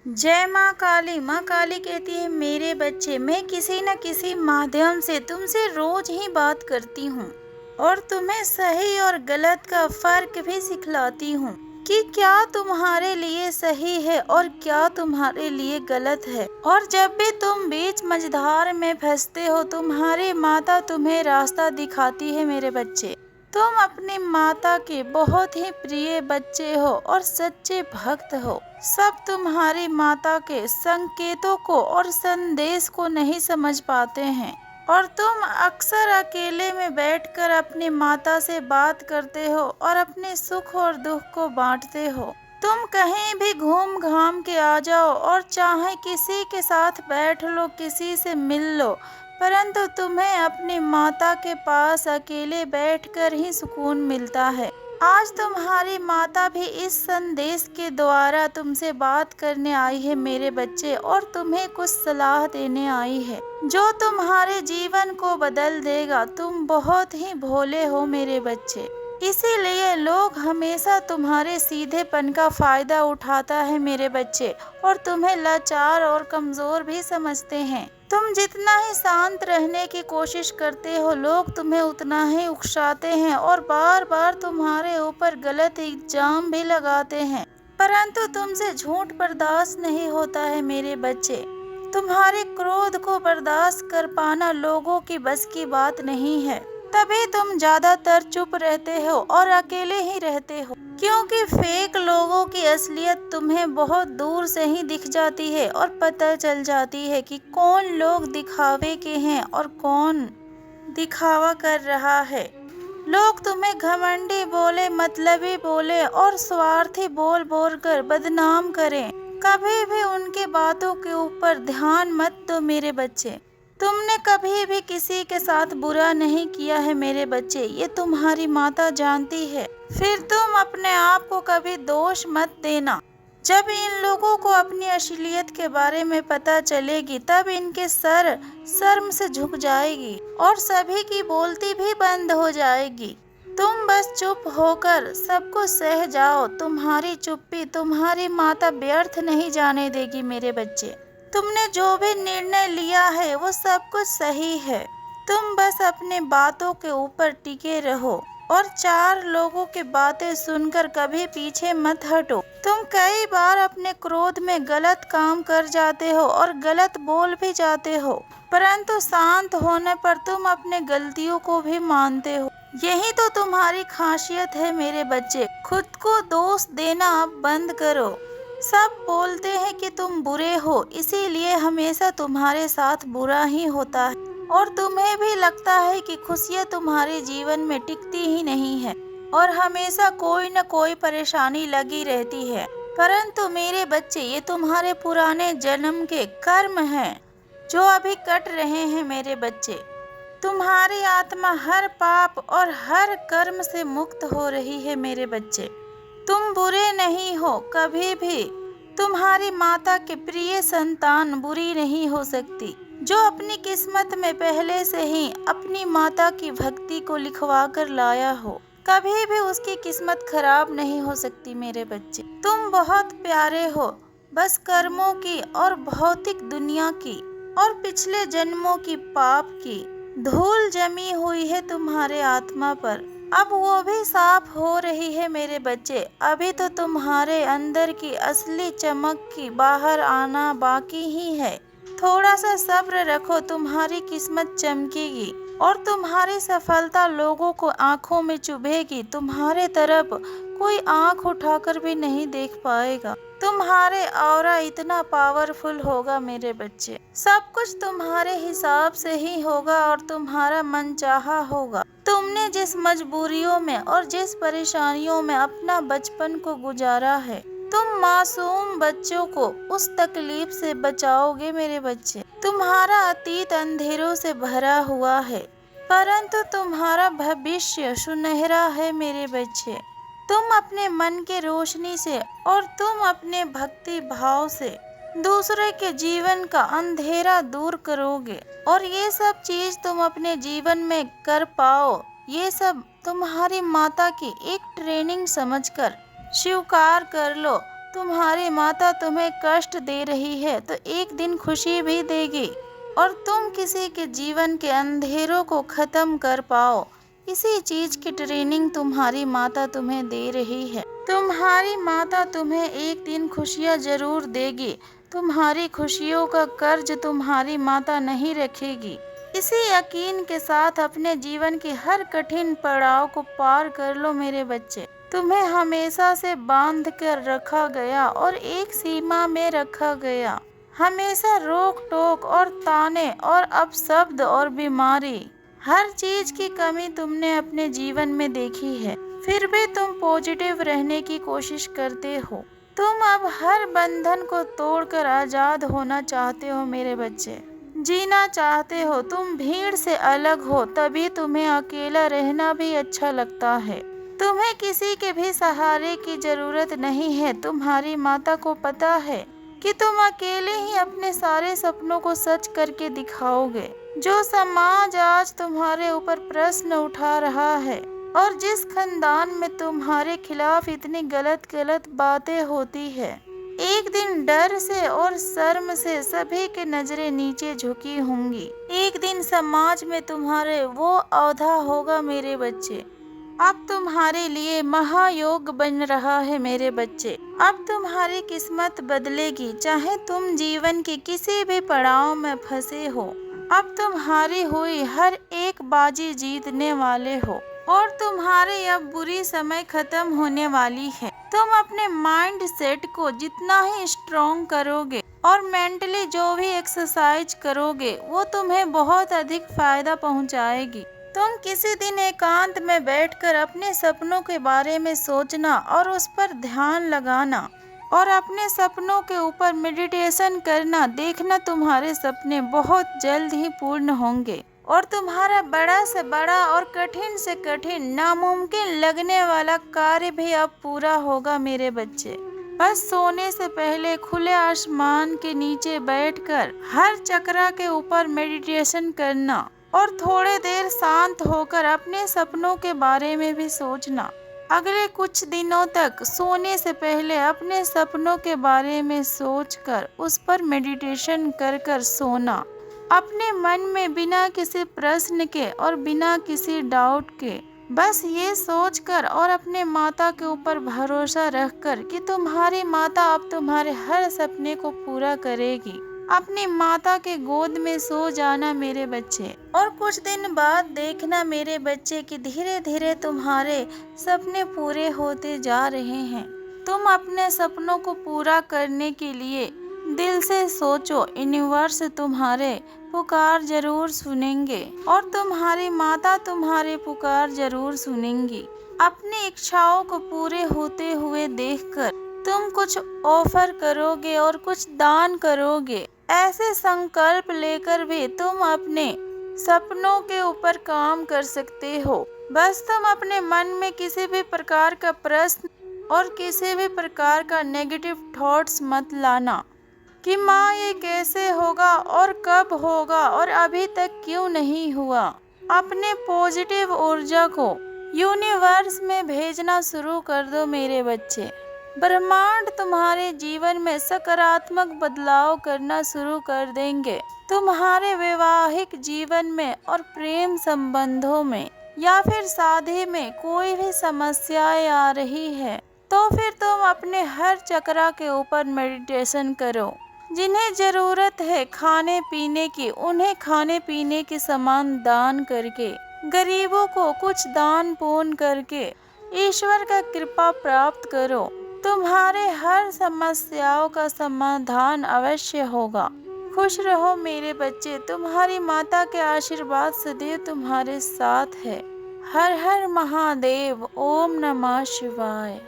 जय माँ काली कहती है मेरे बच्चे, मैं किसी न किसी माध्यम से तुमसे रोज ही बात करती हूँ और तुम्हें सही और गलत का फर्क भी सिखलाती हूँ कि क्या तुम्हारे लिए सही है और क्या तुम्हारे लिए गलत है। और जब भी तुम बीच मझधार में फंसते हो, तुम्हारी माता तुम्हें रास्ता दिखाती है मेरे बच्चे। तुम अपनी माता के बहुत ही प्रिय बच्चे हो और सच्चे भक्त हो। सब तुम्हारी माता के संकेतों को और संदेश को नहीं समझ पाते हैं और तुम अक्सर अकेले में बैठकर अपनी माता से बात करते हो और अपने सुख और दुख को बांटते हो। तुम कहीं भी घूम घाम के आ जाओ और चाहे किसी के साथ बैठ लो, किसी से मिल लो, परंतु तुम्हें अपनी माता के पास अकेले बैठकर ही सुकून मिलता है। आज तुम्हारी माता भी इस संदेश के द्वारा तुमसे बात करने आई है मेरे बच्चे, और तुम्हें कुछ सलाह देने आई है जो तुम्हारे जीवन को बदल देगा। तुम बहुत ही भोले हो मेरे बच्चे, इसीलिए लोग हमेशा तुम्हारे सीधेपन का फायदा उठाता है मेरे बच्चे, और तुम्हें लाचार और कमजोर भी समझते हैं। तुम जितना ही शांत रहने की कोशिश करते हो, लोग तुम्हें उतना ही उकसाते हैं और बार बार तुम्हारे ऊपर गलत इल्जाम भी लगाते हैं, परंतु तुमसे झूठ बर्दाश्त नहीं होता है मेरे बच्चे। तुम्हारे क्रोध को बर्दाश्त कर पाना लोगों की बस की बात नहीं है, तभी तुम ज्यादातर चुप रहते हो और अकेले ही रहते हो, क्योंकि फेक लोगों की असलियत तुम्हें बहुत दूर से ही दिख जाती है और पता चल जाती है कि कौन लोग दिखावे के हैं और कौन दिखावा कर रहा है। लोग तुम्हें घमंडी बोले, मतलबी बोले और स्वार्थी बोल बोल कर बदनाम करें, कभी भी उनके बातों के ऊपर ध्यान मत दो मेरे बच्चे। तुमने कभी भी किसी के साथ बुरा नहीं किया है मेरे बच्चे, ये तुम्हारी माता जानती है। फिर तुम अपने आप को कभी दोष मत देना। जब इन लोगों को अपनी असलियत के बारे में पता चलेगी, तब इनके सर शर्म से झुक जाएगी और सभी की बोलती भी बंद हो जाएगी। तुम बस चुप होकर सबको सह जाओ। तुम्हारी चुप्पी तुम्हारी माता व्यर्थ नहीं जाने देगी मेरे बच्चे। तुमने जो भी निर्णय लिया है वो सब कुछ सही है। तुम बस अपने बातों के ऊपर टिके रहो और चार लोगों की बातें सुनकर कभी पीछे मत हटो। तुम कई बार अपने क्रोध में गलत काम कर जाते हो और गलत बोल भी जाते हो, परंतु शांत होने पर तुम अपने गलतियों को भी मानते हो। यही तो तुम्हारी खासियत है मेरे बच्चे। खुद को दोष देना अब बंद करो। सब बोलते हैं कि तुम बुरे हो, इसीलिए हमेशा तुम्हारे साथ बुरा ही होता है और तुम्हें भी लगता है कि खुशियाँ तुम्हारे जीवन में टिकती ही नहीं है और हमेशा कोई न कोई परेशानी लगी रहती है। परंतु मेरे बच्चे, ये तुम्हारे पुराने जन्म के कर्म हैं जो अभी कट रहे हैं मेरे बच्चे। तुम्हारी आत्मा हर पाप और हर कर्म से मुक्त हो रही है मेरे बच्चे। तुम बुरे नहीं हो कभी भी। तुम्हारी माता के प्रिय संतान बुरी नहीं हो सकती। जो अपनी किस्मत में पहले से ही अपनी माता की भक्ति को लिखवा कर लाया हो, कभी भी उसकी किस्मत खराब नहीं हो सकती मेरे बच्चे। तुम बहुत प्यारे हो, बस कर्मों की और भौतिक दुनिया की और पिछले जन्मों की पाप की धूल जमी हुई है तुम्हारे आत्मा पर। अब वो भी साफ हो रही है मेरे बच्चे। अभी तो तुम्हारे अंदर की असली चमक की बाहर आना बाकी ही है। थोड़ा सा सब्र रखो, तुम्हारी किस्मत चमकेगी और तुम्हारी सफलता लोगों को आंखों में चुभेगी। तुम्हारे तरफ कोई आंख उठाकर भी नहीं देख पाएगा। तुम्हारे ऑरा इतना पावरफुल होगा मेरे बच्चे। सब कुछ तुम्हारे हिसाब से ही होगा और तुम्हारा मनचाहा होगा। तुमने जिस मजबूरियों में और जिस परेशानियों में अपना बचपन को गुजारा है, तुम मासूम बच्चों को उस तकलीफ से बचाओगे मेरे बच्चे। तुम्हारा अतीत अंधेरों से भरा हुआ है, परंतु तुम्हारा भविष्य सुनहरा है मेरे बच्चे। तुम अपने मन के रोशनी से और तुम अपने भक्ति भाव से दूसरे के जीवन का अंधेरा दूर करोगे, और ये सब चीज तुम अपने जीवन में कर पाओ, ये सब तुम्हारी माता की एक ट्रेनिंग समझकर स्वीकार कर लो। तुम्हारी माता तुम्हें कष्ट दे रही है तो एक दिन खुशी भी देगी और तुम किसी के जीवन के अंधेरों को खत्म कर पाओ। इसी चीज की ट्रेनिंग तुम्हारी माता तुम्हें दे रही है। तुम्हारी माता तुम्हें एक दिन खुशियाँ जरूर देगी। तुम्हारी खुशियों का कर्ज तुम्हारी माता नहीं रखेगी। इसी यकीन के साथ अपने जीवन के हर कठिन पड़ाव को पार कर लो मेरे बच्चे। तुम्हें हमेशा से बांध कर रखा गया और एक सीमा में रखा गया। हमेशा रोक टोक और ताने और अपशब्द और बीमारी, हर चीज की कमी तुमने अपने जीवन में देखी है। फिर भी तुम पॉजिटिव रहने की कोशिश करते हो। तुम अब हर बंधन को तोड़कर आजाद होना चाहते हो मेरे बच्चे, जीना चाहते हो। तुम भीड़ से अलग हो, तभी तुम्हें अकेला रहना भी अच्छा लगता है। तुम्हें किसी के भी सहारे की जरूरत नहीं है। तुम्हारी माता को पता है कि तुम अकेले ही अपने सारे सपनों को सच करके दिखाओगे। जो समाज आज तुम्हारे ऊपर प्रश्न उठा रहा है और जिस खानदान में तुम्हारे खिलाफ इतनी गलत गलत बातें होती है, एक दिन डर से और शर्म से सभी की नजरें नीचे झुकी होंगी। एक दिन समाज में तुम्हारे वो औधा होगा मेरे बच्चे। अब तुम्हारे लिए महायोग बन रहा है मेरे बच्चे। अब तुम्हारी किस्मत बदलेगी, चाहे तुम जीवन के किसी भी पड़ाव में फंसे हो। अब तुम्हारी हुई हर एक बाजी जीतने वाले हो और तुम्हारे अब बुरी समय खत्म होने वाली है। तुम अपने माइंड सेट को जितना ही स्ट्रॉन्ग करोगे और मेंटली जो भी एक्सरसाइज करोगे वो तुम्हें बहुत अधिक फायदा पहुंचाएगी। तुम किसी दिन एकांत में बैठकर अपने सपनों के बारे में सोचना और उस पर ध्यान लगाना और अपने सपनों के ऊपर मेडिटेशन करना। देखना तुम्हारे सपने बहुत जल्द ही पूर्ण होंगे और तुम्हारा बड़ा से बड़ा और कठिन से कठिन नामुमकिन लगने वाला कार्य भी अब पूरा होगा मेरे बच्चे। बस सोने से पहले खुले आसमान के नीचे बैठकर हर चक्रा के ऊपर मेडिटेशन करना और थोड़े देर शांत होकर अपने सपनों के बारे में भी सोचना। अगले कुछ दिनों तक सोने से पहले अपने सपनों के बारे में सोचकर उस पर मेडिटेशन कर कर सोना। अपने मन में बिना किसी प्रश्न के और बिना किसी डाउट के बस ये सोचकर और अपने माता के ऊपर भरोसा रखकर कि तुम्हारी माता अब तुम्हारे हर सपने को पूरा करेगी। अपनी माता के गोद में सो जाना मेरे बच्चे और कुछ दिन बाद देखना मेरे बच्चे कि धीरे धीरे तुम्हारे सपने पूरे होते जा रहे हैं। तुम अपने सपनों को पूरा करने के लिए दिल से सोचो, यूनिवर्स तुम्हारे पुकार जरूर सुनेंगे और तुम्हारी माता तुम्हारे पुकार जरूर सुनेंगी। अपनी इच्छाओं को पूरे होते हुए देखकर तुम कुछ ऑफर करोगे और कुछ दान करोगे। ऐसे संकल्प लेकर भी तुम अपने सपनों के ऊपर काम कर सकते हो। बस तुम अपने मन में किसी भी प्रकार का प्रश्न और किसी भी प्रकार का नेगेटिव थॉट्स मत लाना कि माँ ये कैसे होगा और कब होगा और अभी तक क्यों नहीं हुआ। अपने पॉजिटिव ऊर्जा को यूनिवर्स में भेजना शुरू कर दो मेरे बच्चे। ब्रह्मांड तुम्हारे जीवन में सकारात्मक बदलाव करना शुरू कर देंगे। तुम्हारे वैवाहिक जीवन में और प्रेम संबंधों में या फिर शादी में कोई भी समस्याएं आ रही है तो फिर तुम अपने हर चक्रा के ऊपर मेडिटेशन करो। जिन्हें जरूरत है खाने पीने की, उन्हें खाने पीने के सामान दान करके, गरीबों को कुछ दान पुण्य करके ईश्वर का कृपा प्राप्त करो। तुम्हारे हर समस्याओं का समाधान अवश्य होगा। खुश रहो मेरे बच्चे, तुम्हारी माता के आशीर्वाद सदैव तुम्हारे साथ है। हर हर महादेव। ओम नमः शिवाय।